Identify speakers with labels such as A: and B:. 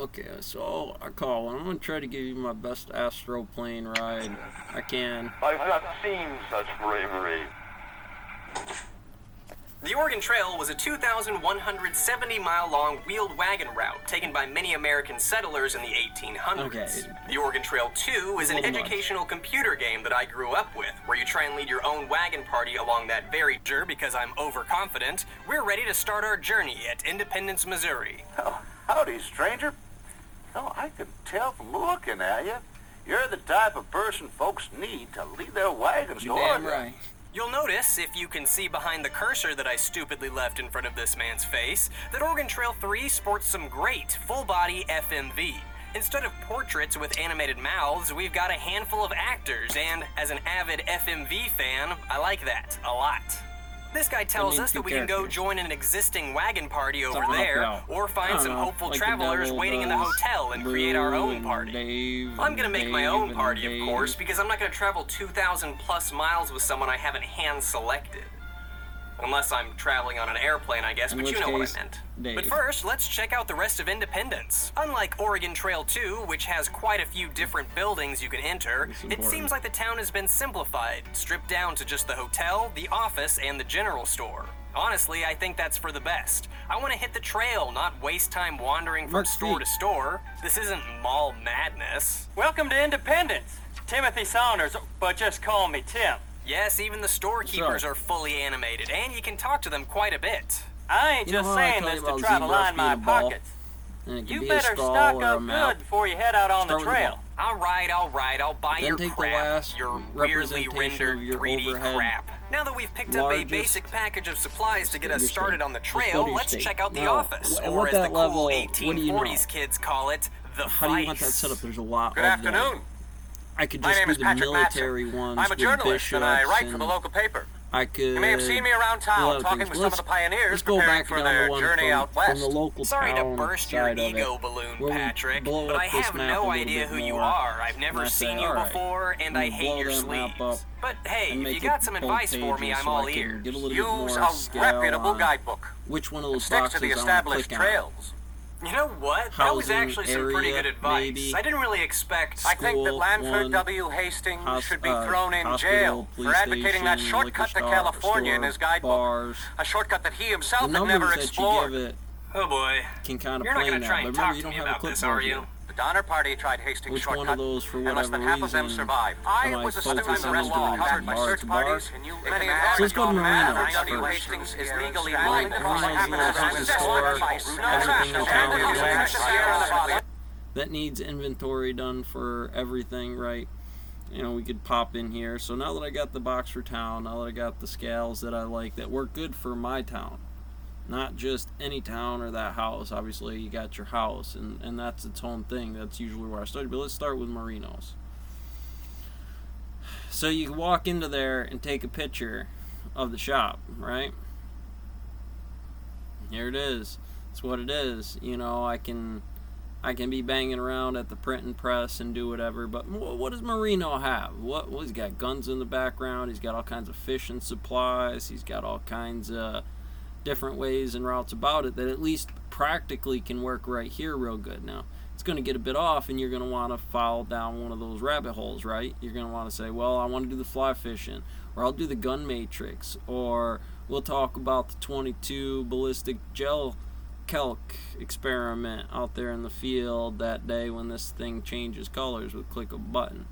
A: Okay, so I call and I'm gonna try to give you my best Astro plane ride I can.
B: I've not seen such bravery.
C: The Oregon Trail was a 2,170-mile-long wheeled wagon route taken by many American settlers in the 1800s.
A: Okay.
C: The Oregon Trail 2 is an educational computer game that I grew up with, where you try and lead your own wagon party along that very journey. Because I'm overconfident, we're ready to start our journey at Independence, Missouri.
D: Oh, howdy, stranger. Oh, I can tell from looking at you, you're the type of person folks need to lead their wagons to
A: You're damn
D: Oregon.
A: right.
C: You'll notice, if you can see behind the cursor that I stupidly left in front of this man's face, that Oregon Trail 3 sports some great full-body FMV. Instead of portraits with animated mouths, we've got a handful of actors, and as an avid FMV fan, I like that a lot. This guy tells us that we can go join an existing wagon party over there, or find some hopeful travelers waiting in the hotel and create our own party. I'm gonna make my own party, of course, because I'm not gonna travel 2,000 plus miles with someone I haven't hand-selected. Unless I'm traveling on an airplane, I guess, but you know what I meant. But first, let's check out the rest of Independence. Unlike Oregon Trail 2, which has quite a few different buildings you can enter, it seems like the town has been simplified, stripped down to just the hotel, the office, and the general store. Honestly, I think that's for the best. I want to hit the trail, not waste time wandering from store to store. This isn't mall madness.
E: Welcome to Independence. Timothy Saunders, but just call me Tim.
C: Yes, even the storekeepers are fully animated, and you can talk to them quite a bit.
E: I ain't just saying this to try to line my pockets. You better stock up good before you head out on the trail.
C: All right, I'll buy your crap, your weirdly rendered 3D crap. Now that we've picked up a basic package of supplies to get us started on the trail, let's check out the office, or as the cool 1840s kids call it, the
A: How do you want that
C: Vice.
A: set up? There's a lot
D: Good
A: of them.
D: afternoon.
A: I could
D: My
A: just
D: name
A: do
D: is
A: the
D: Patrick
A: military
D: Matson.
A: ones
D: I'm a
A: with
D: journalist and I
A: bishops
D: write for the
A: and
D: local paper.
A: I could.
D: You may have seen me around
A: do a lot
D: town
A: of
D: talking
A: things.
D: with some of the pioneers
A: Let's go
D: preparing
A: back
D: for
A: down
D: their
A: to one
D: journey out
A: from
D: west.
A: the local
C: Sorry to
A: town
C: burst your
A: side of
C: ego
A: it,
C: balloon,
A: where we
C: Patrick,
A: blow
C: but
A: up
C: I
A: this
C: have
A: map a
C: no
A: little
C: idea
A: bit
C: who you
A: more,
C: are. I've
A: and
C: never
A: I
C: seen
A: say,
C: you
A: all right,
C: before, and I
A: we'll
C: hate
A: blow
C: your
A: that map up
C: sleeves. But hey,
A: and
C: if
A: make
C: you got
A: it
C: some
A: both
C: advice for me,
A: pages
C: I'm
A: so
C: all
A: I can
C: ears.
A: get a little bit
D: Use
A: more
D: a
A: scale
D: reputable
A: on
D: guidebook.
A: which one of those
D: Stick to
A: boxes
D: the
A: I want to
D: established
A: click on.
D: trails.
C: You know what? That was
A: Housing
C: actually some pretty
A: area,
C: good advice.
A: maybe.
C: I didn't really expect...
D: I think that
A: School,
D: Lanford
A: one,
D: W. Hastings should be
A: hos-
D: thrown in
A: hospital,
D: jail for
A: police
D: advocating that
A: station,
D: shortcut to
A: liquor
D: California in
A: store,
D: his guidebook.
A: bars.
D: A shortcut that he
A: The
D: himself had
A: numbers
D: never
A: that you
D: explored.
A: give it
C: Oh boy.
A: can kind of
C: You're not
A: play
C: gonna
A: now.
C: try
A: But
C: and
A: remember,
C: talk
A: you
C: to
A: don't
C: me
A: have a
C: about this,
A: clipboard
C: are you?
A: yet.
D: The Donner Party tried Hastings'
A: Which one
D: shortcut,
A: of those, for
D: and less
A: whatever
D: than half of them
A: reason,
D: survived. I
A: am I
D: was a student
A: focusing
D: in the rest
A: on
D: covered by
A: bar
D: search
A: to
D: parties,
A: bar?
D: and you
A: So let's go to Marino's
D: W.
A: first.
D: Hastings is legally
A: Marino's
D: blind.
A: is a store, everything in town that needs inventory done for everything, right? You know, we could pop in here. So now that I got the box for town, now that I got the scales that I like that work good for my town, not just any town or that house. Obviously, you got your house, and that's its own thing. That's usually where I started. But let's start with Marino's. So you can walk into there and take a picture of the shop, right? Here it is. It's what it is. You know, I can be banging around at the printing press and do whatever, but what does Marino have? What he's got guns in the background. He's got all kinds of fishing supplies. He's got all kinds of different ways and routes about it that at least practically can work right here real good. Now, it's going to get a bit off, and you're going to want to fall down one of those rabbit holes, right? You're going to want to say, well, I want to do the fly fishing, or I'll do the gun matrix, or we'll talk about the 22 ballistic gel kelk experiment out there in the field that day when this thing changes colors with click of a button.